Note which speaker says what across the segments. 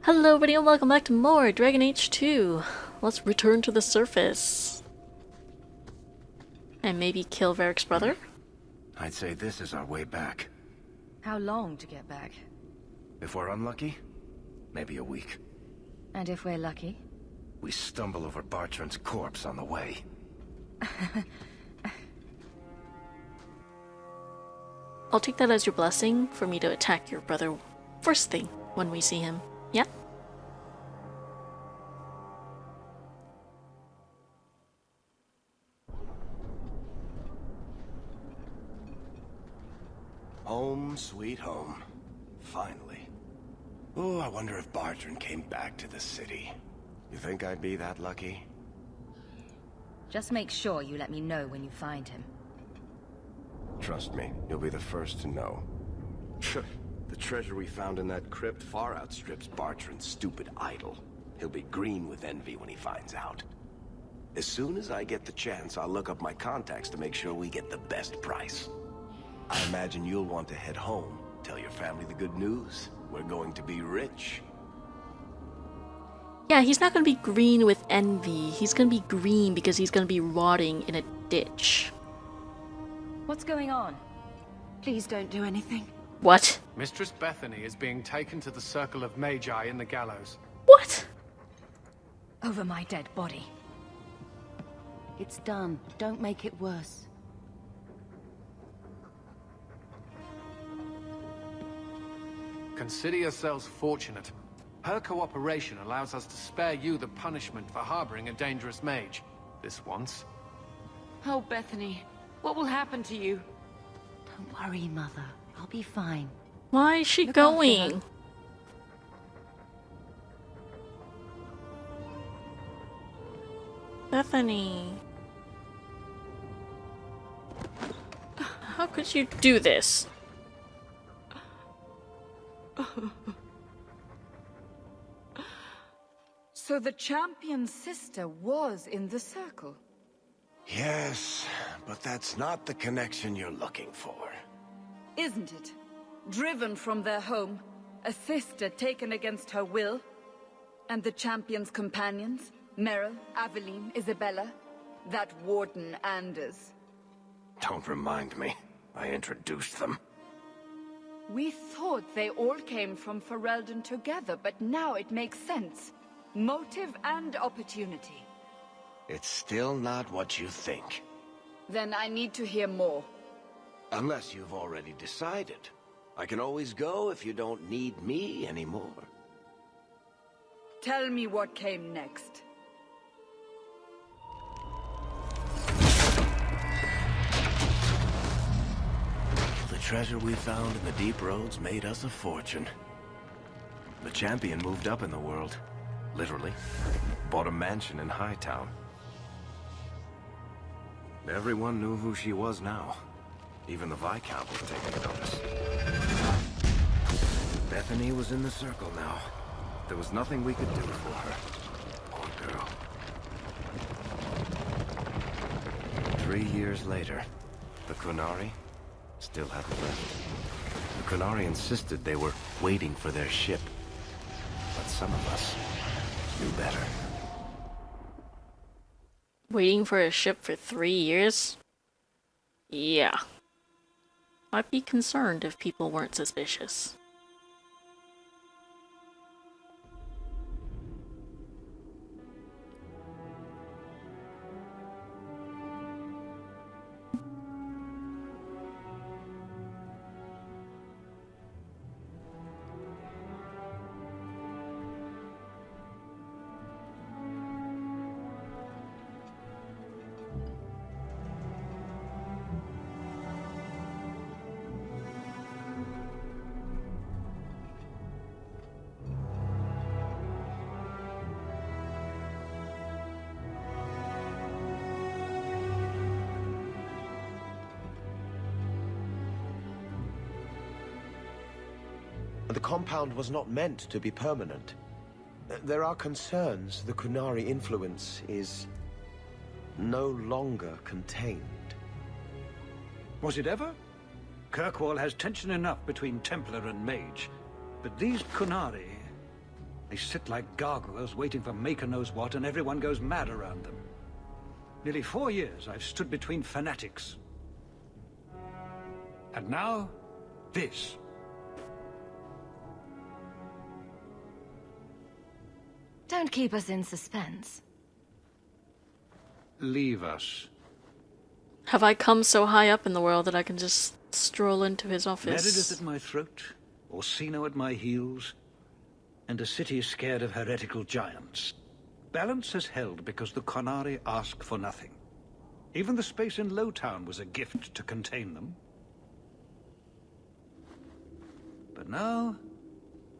Speaker 1: Hello everybody and welcome back to more Dragon Age 2. Let's return to the surface. And maybe kill Varric's brother?
Speaker 2: I'd say this is our way back.
Speaker 3: How long to get back?
Speaker 2: If we're unlucky, maybe a week.
Speaker 3: And if we're lucky?
Speaker 2: We stumble over Bartrand's corpse on the way.
Speaker 1: I'll take that as your blessing for me to attack your brother first thing when we see him. Yeah?
Speaker 2: Home, sweet home. Finally. Oh, I wonder if Bartrand came back to the city. You think I'd be that lucky?
Speaker 3: Just make sure you let me know when you find him.
Speaker 2: Trust me, you'll be the first to know. The treasure we found in that crypt far outstrips Bartrand's stupid idol. He'll be green with envy when he finds out. As soon as I get the chance, I'll look up my contacts to make sure we get the best price. I imagine you'll want to head home, tell your family the good news. We're going to be rich.
Speaker 1: Yeah, he's not gonna be green with envy. He's gonna be green because he's gonna be rotting in a ditch.
Speaker 3: What's going on?
Speaker 4: Please don't do anything.
Speaker 1: What?
Speaker 5: Mistress Bethany is being taken to the Circle of Magi in the gallows.
Speaker 1: What?
Speaker 3: Over my dead body.
Speaker 4: It's done. Don't make it worse.
Speaker 5: Consider yourselves fortunate. Her cooperation allows us to spare you the punishment for harboring a dangerous mage. This once.
Speaker 4: Oh, Bethany, what will happen to you?
Speaker 6: Don't worry, Mother. I'll be fine.
Speaker 1: Why is she
Speaker 4: Look after
Speaker 1: going?
Speaker 4: her.
Speaker 1: Bethany. How could you do this?
Speaker 7: So the champion's sister was in the circle?
Speaker 2: Yes, but that's not the connection you're looking for.
Speaker 7: Isn't it? Driven from their home, a sister taken against her will, and the champion's companions, Meryl, Aveline, Isabella, that warden Anders.
Speaker 2: Don't remind me. I introduced them.
Speaker 7: We thought they all came from Ferelden together, but now it makes sense. Motive and opportunity.
Speaker 2: It's still not what you think.
Speaker 7: Then I need to hear more.
Speaker 2: Unless you've already decided. I can always go if you don't need me anymore.
Speaker 7: Tell me what came next.
Speaker 2: The treasure we found in the deep roads made us a fortune. The champion moved up in the world. Literally. Bought a mansion in Hightown. Everyone knew who she was now. Even the Viscount was taking notice. Bethany was in the circle now. There was nothing we could do for her. Poor girl. 3 years later, the Qunari still hadn't left. The Qunari insisted they were waiting for their ship. But some of us knew better.
Speaker 1: Waiting for a ship for 3 years? Yeah. I'd be concerned if people weren't suspicious.
Speaker 8: The compound was not meant to be permanent. There are concerns the Qunari influence is no longer contained.
Speaker 9: Was it ever? Kirkwall has tension enough between Templar and Mage. But these Qunari... They sit like gargoyles waiting for Maker knows what, and everyone goes mad around them. Nearly 4 years I've stood between fanatics. And now, this.
Speaker 3: Don't keep us in suspense.
Speaker 9: Leave us.
Speaker 1: Have I come so high up in the world that I can just stroll into his office?
Speaker 9: Meredith at my throat, Orsino at my heels, and a city scared of heretical giants. Balance has held because the Qunari ask for nothing. Even the space in Lowtown was a gift to contain them. But now,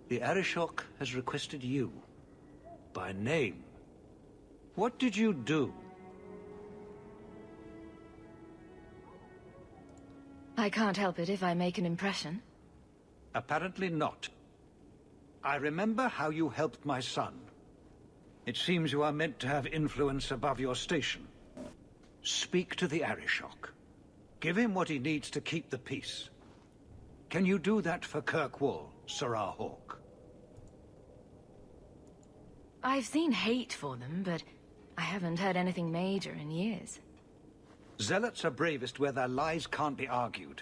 Speaker 9: the Arishok has requested you. By name. What did you do?
Speaker 3: I can't help it if I make an impression.
Speaker 9: Apparently not. I remember how you helped my son. It seems you are meant to have influence above your station. Speak to the Arishok. Give him what he needs to keep the peace. Can you do that for Kirkwall, Talisa Hawke?
Speaker 3: I've seen hate for them, but I haven't heard anything major in years.
Speaker 9: Zealots are bravest where their lies can't be argued,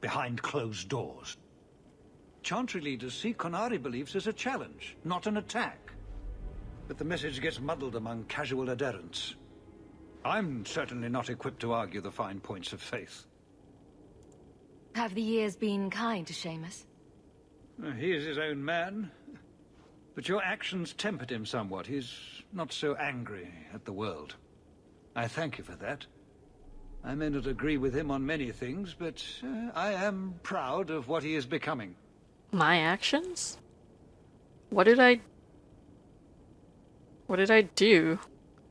Speaker 9: behind closed doors. Chantry leaders see Qunari beliefs as a challenge, not an attack. But the message gets muddled among casual adherents. I'm certainly not equipped to argue the fine points of faith.
Speaker 3: Have the years been kind to Seamus?
Speaker 9: He is his own man. But your actions tempered him somewhat. He's not so angry at the world. I thank you for that. I may not agree with him on many things, but I am proud of what he is becoming.
Speaker 1: My actions? What did I do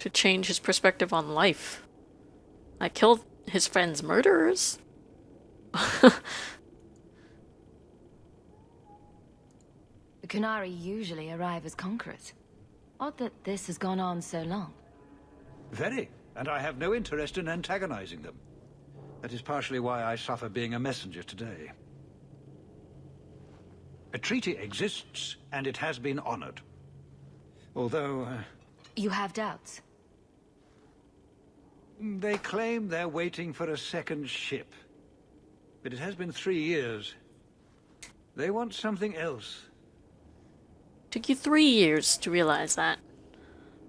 Speaker 1: to change his perspective on life? I killed his friend's murderers?
Speaker 3: The Qunari usually arrive as conquerors. Odd that this has gone on so long.
Speaker 9: Very, and I have no interest in antagonizing them. That is partially why I suffer being a messenger today. A treaty exists, and it has been honored. Although,
Speaker 3: You have doubts?
Speaker 9: they claim they're waiting for a second ship. But it has been 3 years. They want something else.
Speaker 1: Took you 3 years to realize that.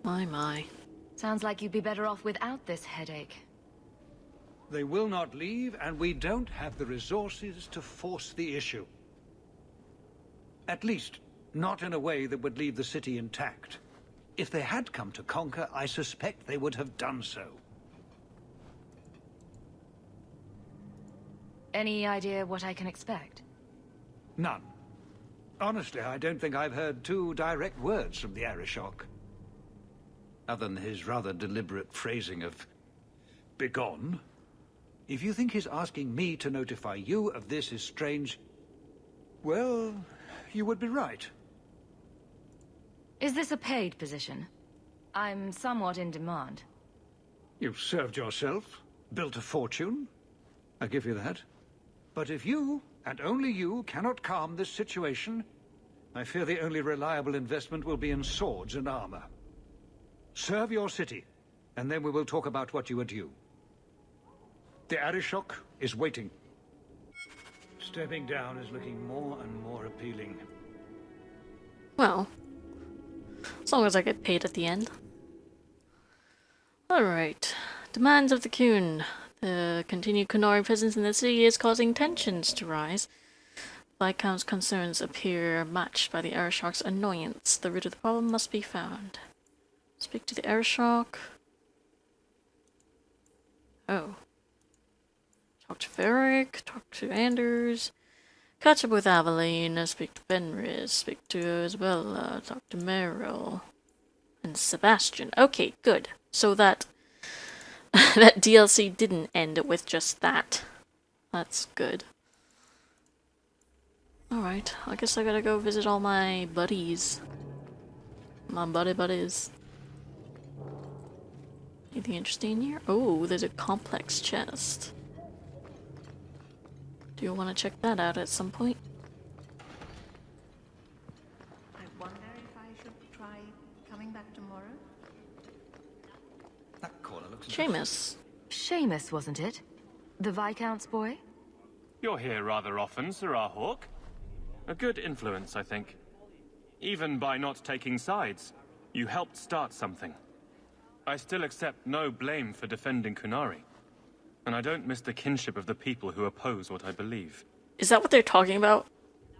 Speaker 1: My.
Speaker 3: Sounds like you'd be better off without this headache.
Speaker 9: They will not leave, and we don't have the resources to force the issue. At least, not in a way that would leave the city intact. If they had come to conquer, I suspect they would have done so.
Speaker 3: Any idea what I can expect?
Speaker 9: None. Honestly, I don't think I've heard 2 direct words from the Arishok. Other than his rather deliberate phrasing of begone. If you think his asking me to notify you of this is strange, well, you would be right.
Speaker 3: Is this a paid position? I'm somewhat in demand.
Speaker 9: You've served yourself, built a fortune. I give you that. But if you, and only you, cannot calm this situation, I fear the only reliable investment will be in swords and armor. Serve your city, and then we will talk about what you are due. The Arishok is waiting. Stepping down is looking more and more appealing.
Speaker 1: Well, as long as I get paid at the end. Alright. Demands of the Qun. The continued Qunari presence in the city is causing tensions to rise. Viscount's concerns appear matched by the Arishok's annoyance. The root of the problem must be found. Speak to the Arishok. Oh. Talk to Varric, talk to Anders. Catch up with Aveline, speak to Fenris, speak to Isabella, talk to Meryl. And Sebastian. Okay, good. So that that DLC didn't end with just that. That's good. Alright, I guess I gotta go visit all my buddies. My buddies. Anything interesting here? Oh, there's a complex chest. Do you want to check that out at some point?
Speaker 6: I wonder if I should try coming back tomorrow?
Speaker 10: That corner looks...
Speaker 1: Seamus.
Speaker 3: Seamus, wasn't it? The Viscount's boy?
Speaker 11: You're here rather often, Sirrah Hawke. A good influence, I think. Even by not taking sides, you helped start something. I still accept no blame for defending Kunari. And I don't miss the kinship of the people who oppose what I believe.
Speaker 1: Is that what they're talking about?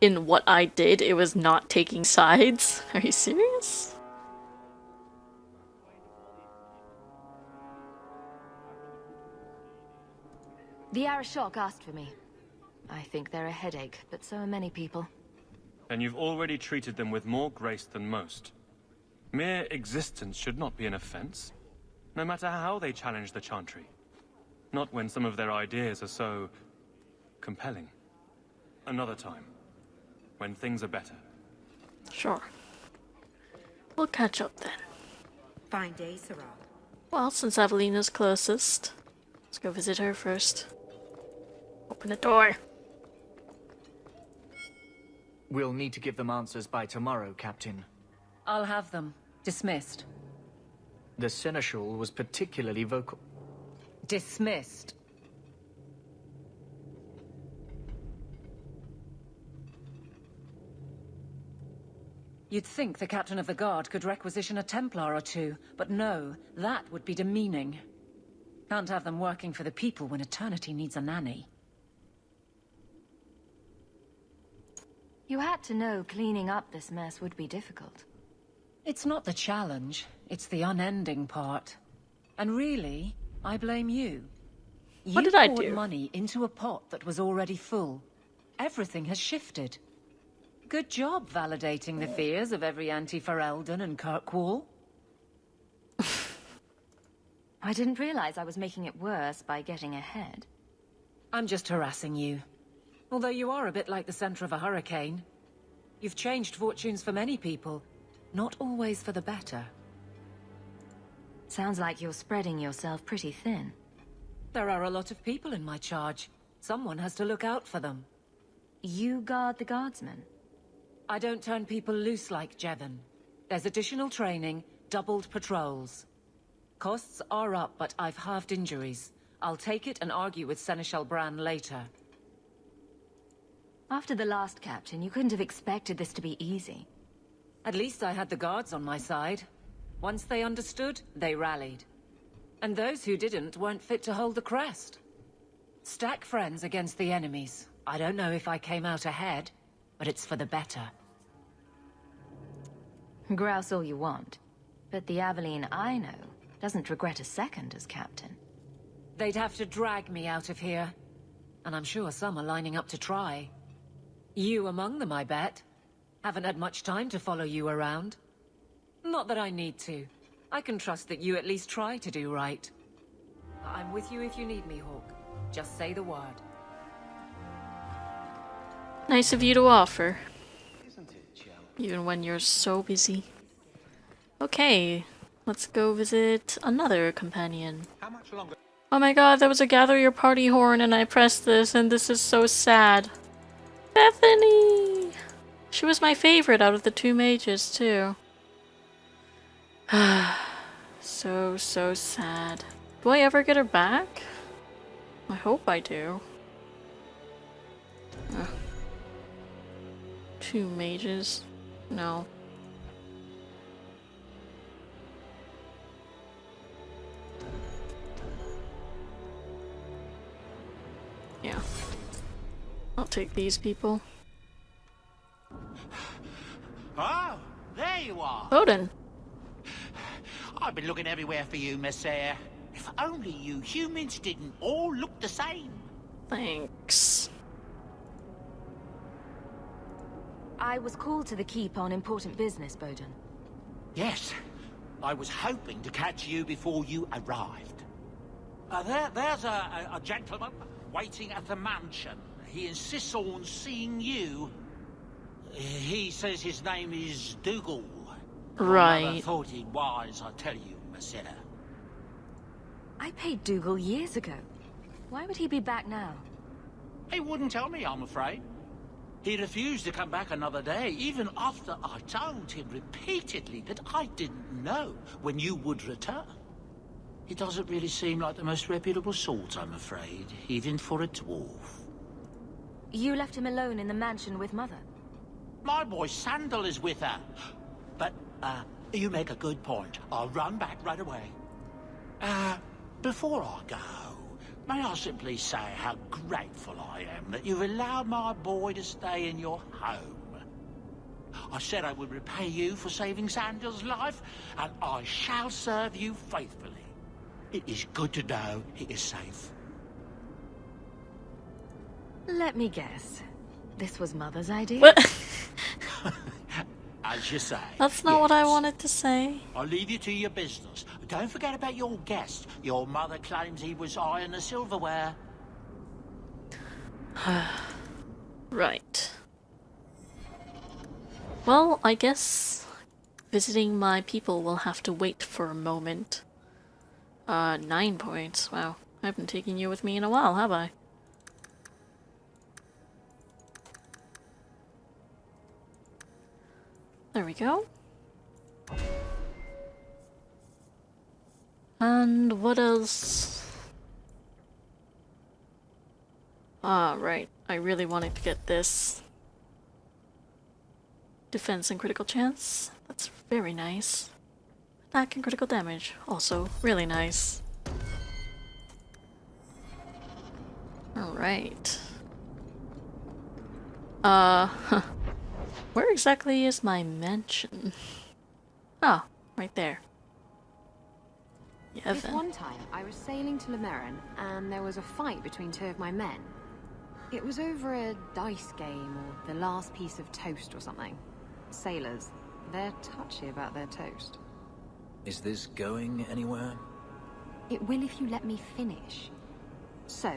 Speaker 1: In what I did, it was not taking sides? Are you serious?
Speaker 3: The Arashok asked for me. I think they're a headache, but so are many people.
Speaker 11: And you've already treated them with more grace than most. Mere existence should not be an offense, no matter how they challenge the Chantry. Not when some of their ideas are so... compelling. Another time, when things are better.
Speaker 1: Sure. We'll catch up then.
Speaker 6: Fine day, Sirrah.
Speaker 1: Well, since Avelina's closest, let's go visit her first. Open the door.
Speaker 10: We'll need to give them answers by tomorrow, Captain.
Speaker 6: I'll have them. Dismissed.
Speaker 10: The Seneschal was particularly vocal.
Speaker 6: Dismissed. You'd think the Captain of the Guard could requisition a Templar or two, but no, that would be demeaning. Can't have them working for the people when eternity needs a nanny.
Speaker 3: You had to know cleaning up this mess would be difficult.
Speaker 6: It's not the challenge, it's the unending part. And really, I blame you.
Speaker 1: What did I
Speaker 6: You poured
Speaker 1: do?
Speaker 6: money into a pot that was already full. Everything has shifted. Good job validating the fears of every anti-Ferelden and Kirkwall.
Speaker 3: I didn't realize I was making it worse by getting ahead.
Speaker 6: I'm just harassing you. Although you are a bit like the center of a hurricane. You've changed fortunes for many people, not always for the better.
Speaker 3: Sounds like you're spreading yourself pretty thin.
Speaker 6: There are a lot of people in my charge. Someone has to look out for them.
Speaker 3: You guard the guardsmen?
Speaker 6: I don't turn people loose like Jevon. There's additional training, doubled patrols. Costs are up, but I've halved injuries. I'll take it and argue with Seneschal Bran later.
Speaker 3: After the last captain, you couldn't have expected this to be easy.
Speaker 6: At least I had the guards on my side. Once they understood, they rallied. And those who didn't weren't fit to hold the crest. Stack friends against the enemies. I don't know if I came out ahead, but it's for the better.
Speaker 3: Grouse all you want. But the Aveline I know doesn't regret a second as captain.
Speaker 6: They'd have to drag me out of here. And I'm sure some are lining up to try. You among them, I bet. Haven't had much time to follow you around. Not that I need to. I can trust that you at least try to do right. I'm with you if you need me, Hawke. Just say the word.
Speaker 1: Nice of you to offer. Even when you're so busy. Okay, let's go visit another companion.
Speaker 10: How much longer?
Speaker 1: Oh my god, that was a gather your party horn and I pressed this and this is so sad. Bethany! She was my favorite out of the two mages too. So sad. Do I ever get her back? I hope I do. Ugh. Two mages? No. Yeah. I'll take these people.
Speaker 12: Oh, there you are.
Speaker 1: Odin.
Speaker 12: I've been looking everywhere for you, Messiah. If only you humans didn't all look the same.
Speaker 1: Thanks.
Speaker 3: I was called to the keep on important business, Bowden.
Speaker 12: Yes, I was hoping to catch you before you arrived. There's a gentleman waiting at the mansion. He insists on seeing you. He says his name is Dougal.
Speaker 1: Right.
Speaker 12: I thought it wise, I tell you, Messiah.
Speaker 3: I paid Dougal years ago. Why would he be back now?
Speaker 12: He wouldn't tell me, I'm afraid. He refused to come back another day, even after I told him repeatedly that I didn't know when you would return. He doesn't really seem like the most reputable sort, I'm afraid, even for a dwarf.
Speaker 3: You left him alone in the mansion with Mother?
Speaker 12: My boy Sandal is with her. But, you make a good point. I'll run back right away. Before I go, may I simply say how grateful I am that you've allowed my boy to stay in your home. I said I would repay you for saving Sandal's life, and I shall serve you faithfully. It is good to know he is safe.
Speaker 3: Let me guess. This was Mother's idea?
Speaker 1: What?
Speaker 12: As you say.
Speaker 1: That's not what I wanted to say.
Speaker 12: I'll leave you to your business. Don't forget about your guest. Your mother claims he was eyeing the silverware.
Speaker 1: Right. Well, I guess visiting my people will have to wait for a moment. 9 points. Wow. I haven't taken you with me in a while, have I? There we go. And what else? Ah, right. I really wanted to get this. Defense and critical chance. That's very nice. Attack and critical damage. Also, really nice. Alright. Where exactly is my mansion? Oh, right there. Yeah,
Speaker 13: This
Speaker 1: then.
Speaker 13: one time, I was sailing to Lemerin, and there was a fight between two of my men. It was over a dice game, or the last piece of toast or something. Sailors, they're touchy about their toast.
Speaker 14: Is this going anywhere?
Speaker 13: It will if you let me finish. So,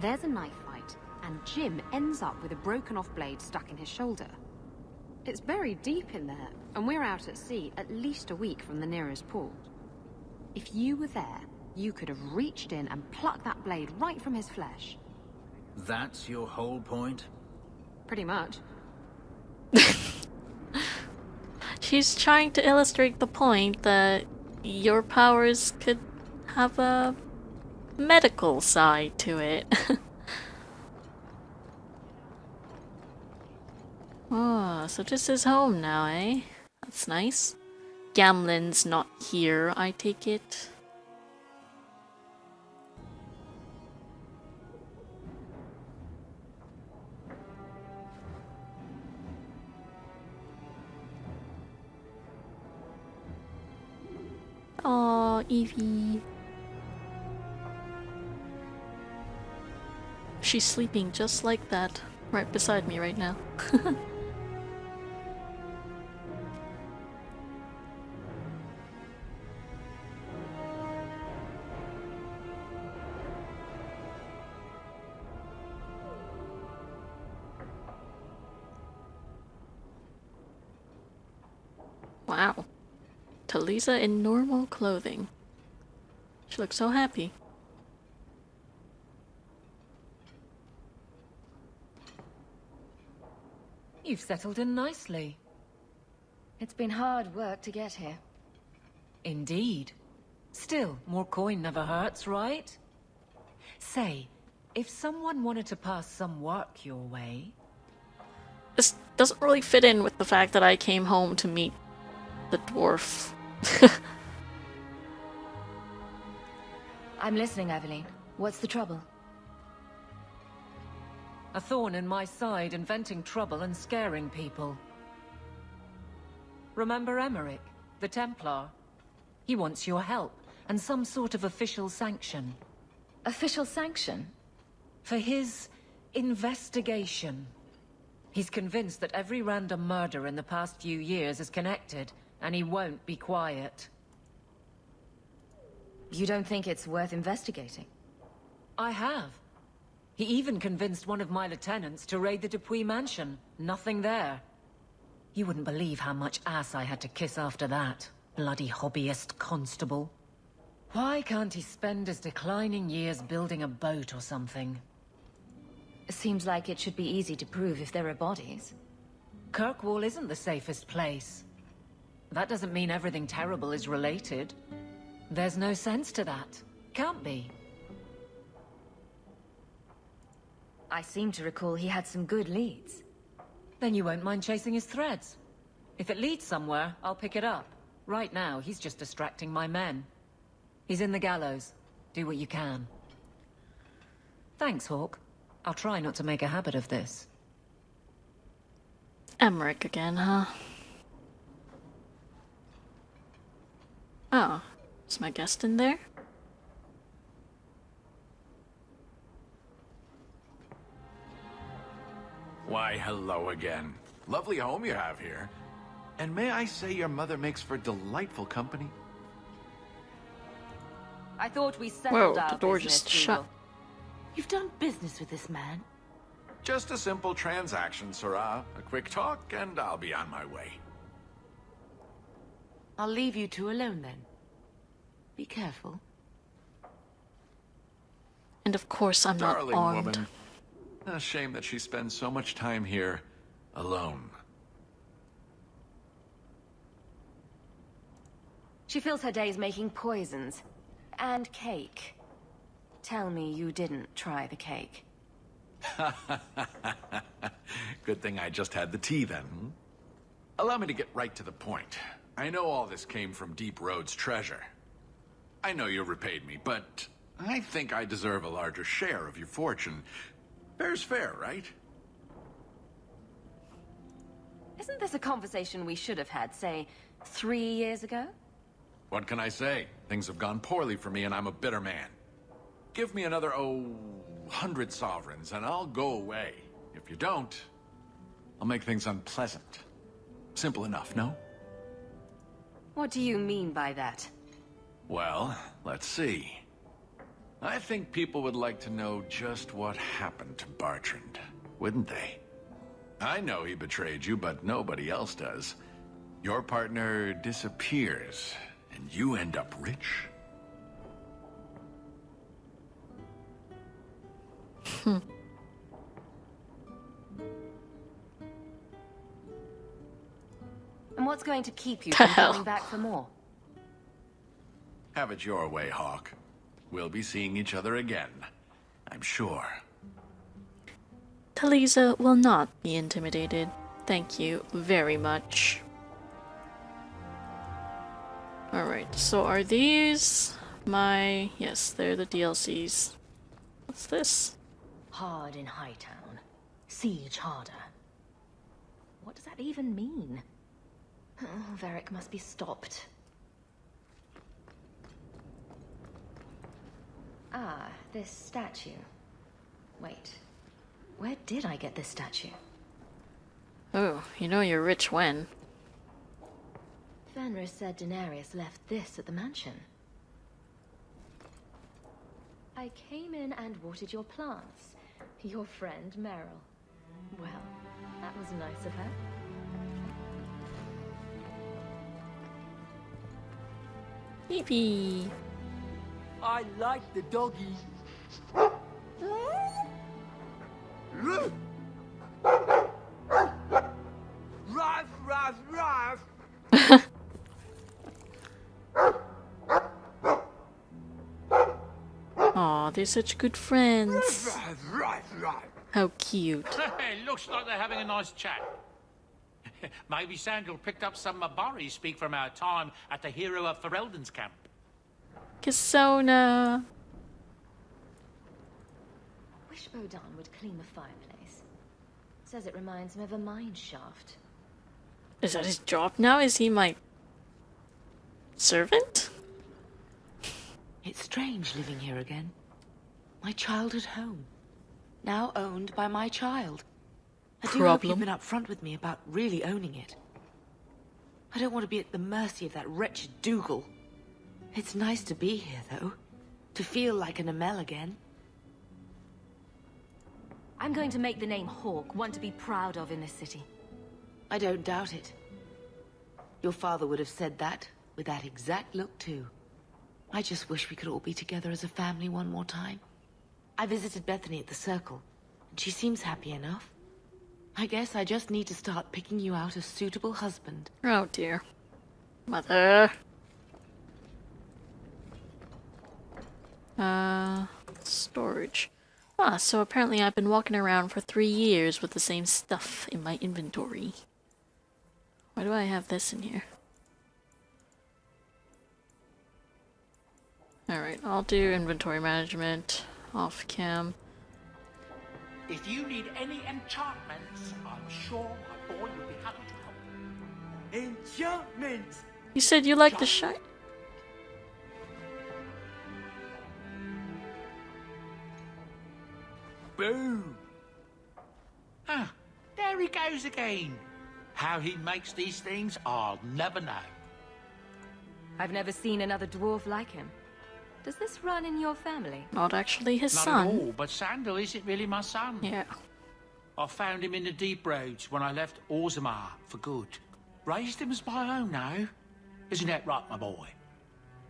Speaker 13: there's a knife fight, and Jim ends up with a broken off blade stuck in his shoulder. It's buried deep in there, and we're out at sea at least a week from the nearest port. If you were there, you could have reached in and plucked that blade right from his flesh.
Speaker 14: That's your whole point?
Speaker 13: Pretty much.
Speaker 1: She's trying to illustrate the point that your powers could have a medical side to it. Oh, so this is home now, eh? That's nice. Gamlen's not here, I take it. Aw, Evie. She's sleeping just like that, right beside me right now. Wow. Talisa in normal clothing. She looks so happy.
Speaker 6: You've settled in nicely.
Speaker 3: It's been hard work to get here.
Speaker 6: Indeed. Still, more coin never hurts, right? Say, if someone wanted to pass some work your way...
Speaker 1: This doesn't really fit in with the fact that I came home to meet the dwarf.
Speaker 3: I'm listening, Aveline. What's the trouble?
Speaker 6: A thorn in my side, inventing trouble and scaring people. Remember Emmerich, the Templar? He wants your help, and some sort of official sanction.
Speaker 3: Official sanction?
Speaker 6: For his investigation. He's convinced that every random murder in the past few years is connected, and he won't be quiet.
Speaker 3: You don't think it's worth investigating?
Speaker 6: I have. He even convinced one of my lieutenants to raid the Dupuis mansion. Nothing there. You wouldn't believe how much ass I had to kiss after that. Bloody hobbyist constable. Why can't he spend his declining years building a boat or something?
Speaker 3: Seems like it should be easy to prove if there are bodies.
Speaker 6: Kirkwall isn't the safest place. That doesn't mean everything terrible is related. There's no sense to that. Can't be.
Speaker 3: I seem to recall he had some good leads.
Speaker 6: Then you won't mind chasing his threads. If it leads somewhere, I'll pick it up. Right now, he's just distracting my men. He's in the gallows. Do what you can. Thanks, Hawke. I'll try not to make a habit of this.
Speaker 1: Emmerich again, huh? Oh, is my guest in there?
Speaker 15: Why, hello again. Lovely home you have here. And may I say your mother makes for delightful company?
Speaker 3: I thought we settled our
Speaker 1: the door
Speaker 3: business,
Speaker 1: just shut.
Speaker 3: Dougal.
Speaker 4: You've done business with this man?
Speaker 15: Just a simple transaction, Sirrah. A quick talk, and I'll be on my way.
Speaker 4: I'll leave you two alone then. Be careful.
Speaker 1: And of course I'm not
Speaker 15: Darling
Speaker 1: armed.
Speaker 15: woman. A shame that she spends so much time here alone.
Speaker 3: She fills her days making poisons. And cake. Tell me you didn't try the cake.
Speaker 15: Good thing I just had the tea then. Allow me to get right to the point. I know all this came from Deep Road's treasure. I know you repaid me, but I think I deserve a larger share of your fortune. Fair's fair, right?
Speaker 3: Isn't this a conversation we should have had, say, 3 years ago?
Speaker 15: What can I say? Things have gone poorly for me and I'm a bitter man. Give me another, 100 sovereigns and I'll go away. If you don't, I'll make things unpleasant. Simple enough, no?
Speaker 3: What do you mean by that?
Speaker 15: Well, let's see. I think people would like to know just what happened to Bartrand, wouldn't they? I know he betrayed you, but nobody else does. Your partner disappears, and you end up rich.
Speaker 3: And what's going to keep you
Speaker 1: The
Speaker 3: from
Speaker 1: hell?
Speaker 3: coming back for more?
Speaker 15: Have it your way, Hawke. We'll be seeing each other again, I'm sure.
Speaker 1: Talisa will not be intimidated. Thank you very much. Alright, so are these my... Yes, they're the DLCs. What's this?
Speaker 3: Hard in Hightown. Siege harder. What does that even mean? Oh, Varric must be stopped. Ah, this statue. Wait. Where did I get this statue?
Speaker 1: Oh, you know you're rich when.
Speaker 3: Fenris said Daenerys left this at the mansion. I came in and watered your plants. Your friend, Meryl. Well, that was nice of her.
Speaker 1: Yippee!
Speaker 12: I like the doggy. Ruff, ruff, ruff.
Speaker 1: Aw, they're such good friends.
Speaker 12: Ruff, ruff, ruff.
Speaker 1: How cute.
Speaker 12: It looks like they're having a nice chat. Maybe Sandal picked up some Mabari speak from our time at the Hero of Ferelden's camp.
Speaker 1: Kasona.
Speaker 3: Wish Bodan would clean the fireplace. Says it reminds him of a mine shaft.
Speaker 1: Is that his job now? Is he my servant?
Speaker 4: It's strange living here again. My childhood home. Now owned by my child. I do hope you've been upfront with me about really owning it. I don't want to be at the mercy of that wretched Dougal. It's nice to be here, though. To feel like an Amel again.
Speaker 3: I'm going to make the name Hawke one to be proud of in this city.
Speaker 4: I don't doubt it. Your father would have said that, with that exact look, too. I just wish we could all be together as a family one more time. I visited Bethany at the Circle. She seems happy enough. I guess I just need to start picking you out a suitable husband.
Speaker 1: Oh dear. Mother. Storage. Ah, so apparently I've been walking around for 3 years with the same stuff in my inventory. Why do I have this in here? Alright, I'll do inventory management off cam.
Speaker 12: If you need any enchantments, I'm sure my boy will be happy to help. Enchantments!
Speaker 1: You said you like the shine?
Speaker 12: Boom! Ah, there he goes again. How he makes these things, I'll never know.
Speaker 3: I've never seen another dwarf like him. Does this run in your family?
Speaker 1: Not actually his
Speaker 12: Not
Speaker 1: son.
Speaker 12: at all, but Sandal isn't really my son.
Speaker 1: Yeah.
Speaker 12: I found him in the deep roads when I left Orzammar for good. Raised him as my own now. Isn't that right, my boy?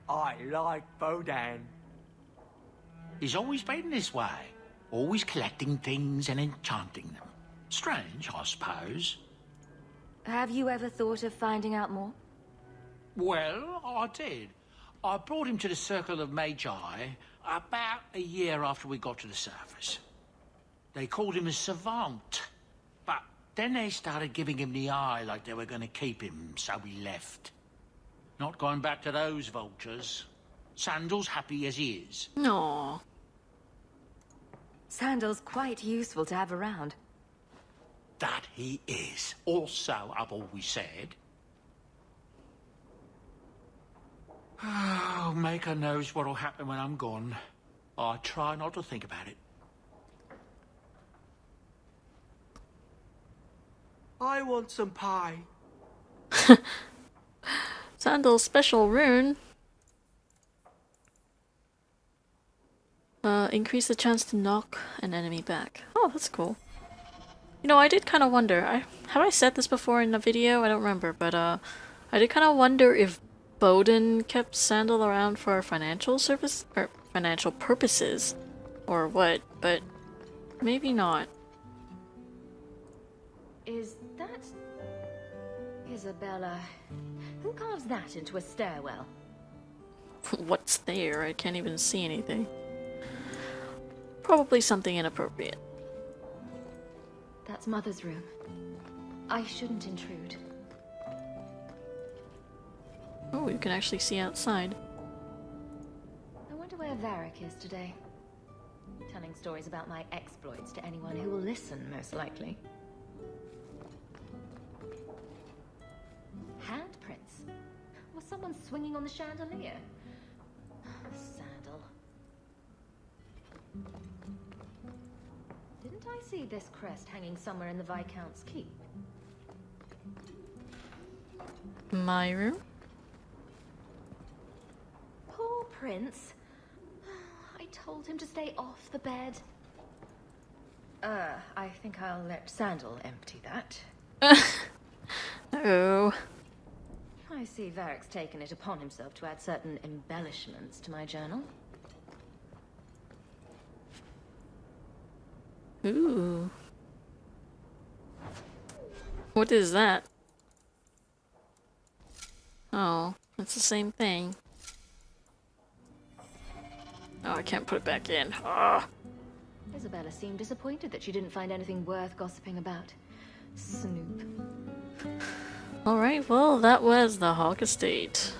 Speaker 12: I like Bodan. He's always been this way. Always collecting things and enchanting them. Strange, I suppose.
Speaker 3: Have you ever thought of finding out more?
Speaker 12: Well, I did. I brought him to the Circle of Magi about a year after we got to the surface. They called him a savant, but then they started giving him the eye like they were going to keep him, so we left. Not going back to those vultures. Sandal's happy as he is.
Speaker 1: Aww.
Speaker 3: Sandal's quite useful to have around.
Speaker 12: That he is. Also, I've always said. Oh, Maker knows what'll happen when I'm gone. I try not to think about it. I want some pie.
Speaker 1: Sandal's special rune. Increase the chance to knock an enemy back. Oh, that's cool. You know, I did kind of wonder. Have I said this before in a video? I don't remember, but I did kind of wonder if Bowden kept Sandal around for financial service or financial purposes, or what. But maybe not.
Speaker 3: Is that Isabella? Who carves that into a stairwell?
Speaker 1: What's there? I can't even see anything. Probably something inappropriate.
Speaker 3: That's Mother's room. I shouldn't intrude.
Speaker 1: Oh, you can actually see outside.
Speaker 3: I wonder where Varric is today. Telling stories about my exploits to anyone who will listen, most likely. Handprints? Was someone swinging on the chandelier? Sandal. Didn't I see this crest hanging somewhere in the Viscount's keep?
Speaker 1: My room?
Speaker 3: Poor Prince. I told him to stay off the bed. I think I'll let Sandal empty that.
Speaker 1: Oh.
Speaker 3: I see Varric's taken it upon himself to add certain embellishments to my journal.
Speaker 1: Ooh. What is that? Oh, it's the same thing. Oh, I can't put it back in. Ah.
Speaker 3: Isabella seemed disappointed that she didn't find anything worth gossiping about. Snoop.
Speaker 1: Alright, well, that was the Hawke Estate.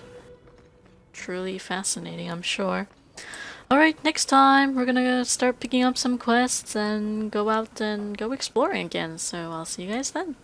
Speaker 1: Truly fascinating, I'm sure. Alright, next time we're gonna start picking up some quests and go out and go exploring again, so I'll see you guys then.